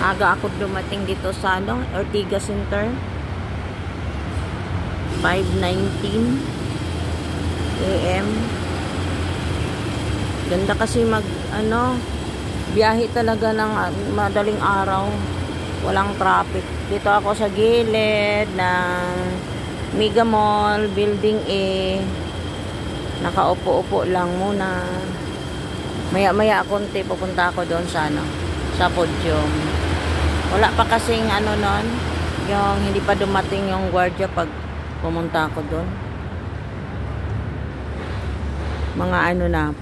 Aga ako dumating dito sa Ortigas Center. 5:19 AM. Ganda kasi biyahe talaga ng madaling araw. Walang traffic. Dito ako sa gilid ng Mega Mall, Building A. Nakaupo-upo lang muna. Maya-maya konti pupunta ako doon sa podium. Wala pa kasing nun, yung hindi pa dumating yung gwardiya pag pumunta ako doon. Mga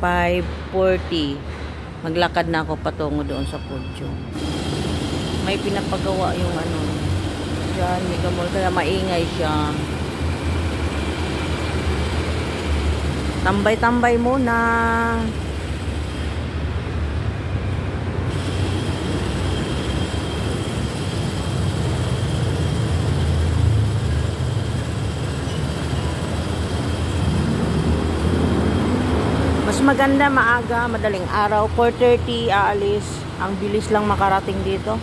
5:40. Maglakad na ako patungo doon sa podium. May pinapagawa yung diyan, Mega Mall, kaya maingay siya. Tambay-tambay muna. Mas maganda maaga, madaling araw. 4:30 aalis. Ang bilis lang makarating dito.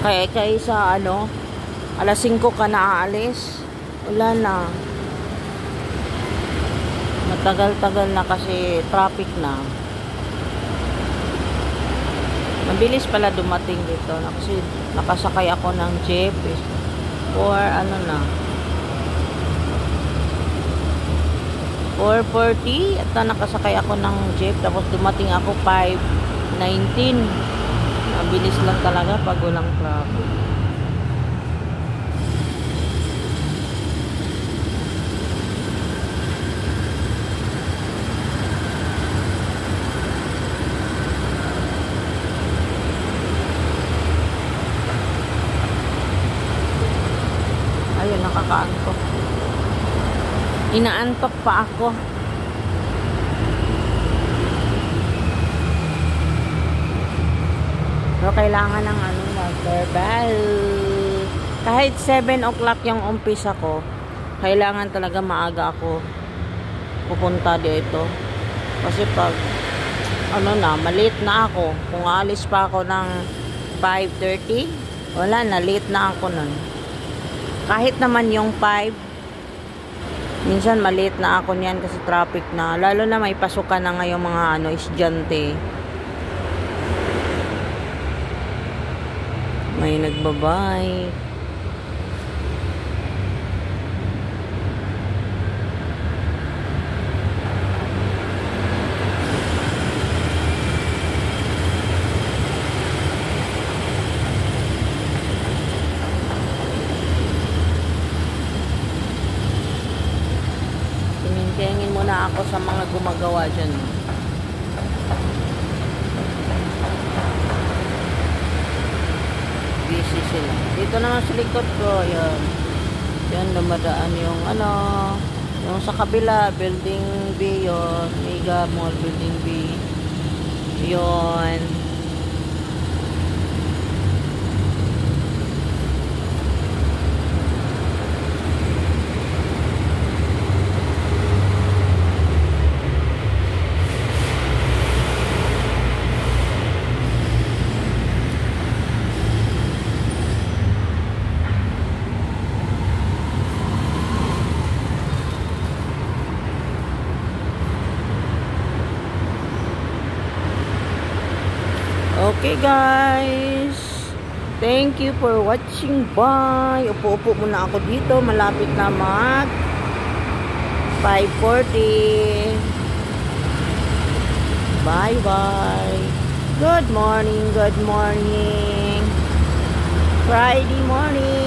Kaysa alas 5 ka na aalis. Wala na. Matagal-tagal na kasi traffic na. Mabilis pala dumating dito kasi nakasakay ako ng jeep or 4:40 at nakasakay ako ng jeep, tapos dumating ako 5:19. Mabilis lang talaga pag walang traffic. Ayun, nakakaantok. Inaantok pa ako. Pero kailangan ng verbal. Kahit 7 o'clock yung umpisa ko, kailangan talaga maaga ako pupunta dito. Kasi pag malate na ako. Kung alis pa ako ng 5:30, wala na, late na ako nun. Kahit naman yung 5, minsan malate na ako niyan kasi traffic na. Lalo na may pasukan na ngayong mga estudyante. May nagbabay. Tingin muna ako sa mga gumagawa dyan. Busy sila. Dito naman sa likod ko, yun. Yan, lumadaan yung yung sa kabila, Building B yun. Mega Mall, Building B. Yun. Okay guys, thank you for watching. Bye. Upo-upo muna ako dito, malapit na mag 5:40. Bye bye. Good morning, Friday morning.